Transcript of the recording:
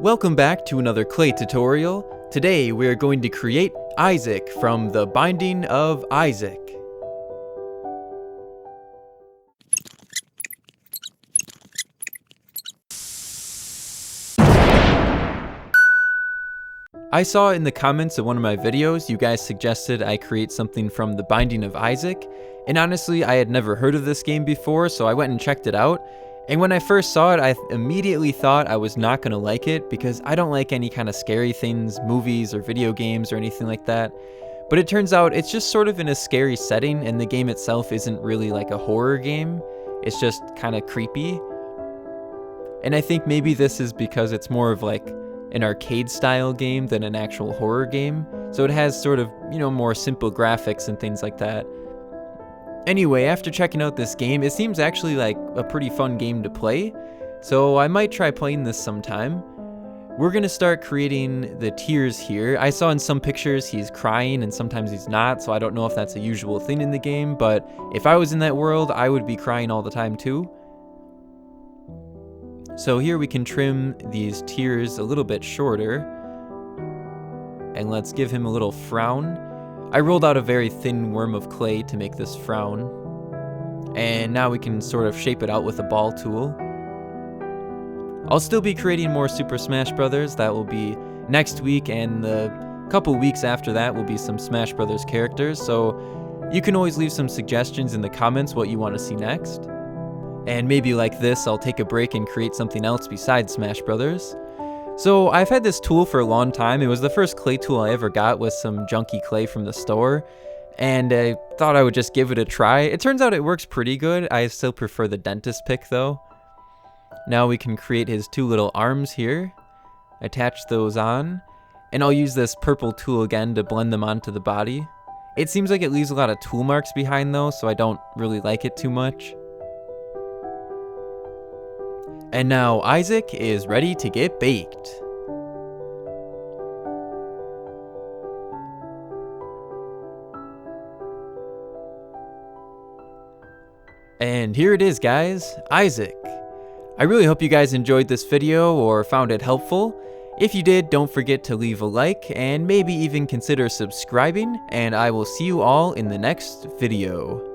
Welcome back to another clay tutorial. Today we are going to create Isaac from the Binding of Isaac. I saw in the comments of one of my videos you guys suggested I create something from the Binding of Isaac, and honestly I had never heard of this game before, so I went and checked it out. And when I first saw it, I immediately thought I was not going to like it because I don't like any kind of scary things, movies or video games or anything like that. But it turns out it's just sort of in a scary setting, and the game itself isn't really like a horror game. It's just kind of creepy. And I think maybe this is because it's more of like an arcade style game than an actual horror game. So it has sort of, more simple graphics and things like that. Anyway, after checking out this game, it seems actually like a pretty fun game to play, so I might try playing this sometime. We're gonna start creating the tears here. I saw in some pictures he's crying and sometimes he's not, so I don't know if that's a usual thing in the game, but if I was in that world, I would be crying all the time too. So here we can trim these tears a little bit shorter, and let's give him a little frown. I rolled out a very thin worm of clay to make this frown, and now we can sort of shape it out with a ball tool. I'll still be creating more Super Smash Brothers. That will be next week, and the couple weeks after that will be some Smash Brothers characters, so you can always leave some suggestions in the comments what you want to see next. And maybe like this, I'll take a break and create something else besides Smash Brothers. So I've had this tool for a long time. It was the first clay tool I ever got with some junky clay from the store, and I thought I would just give it a try. It turns out it works pretty good. I still prefer the dentist pick though. Now we can create his two little arms here, attach those on, and I'll use this purple tool again to blend them onto the body. It seems like it leaves a lot of tool marks behind though, so I don't really like it too much. And now Isaac is ready to get baked. And here it is, guys, Isaac. I really hope you guys enjoyed this video or found it helpful. If you did, don't forget to leave a like and maybe even consider subscribing, and I will see you all in the next video.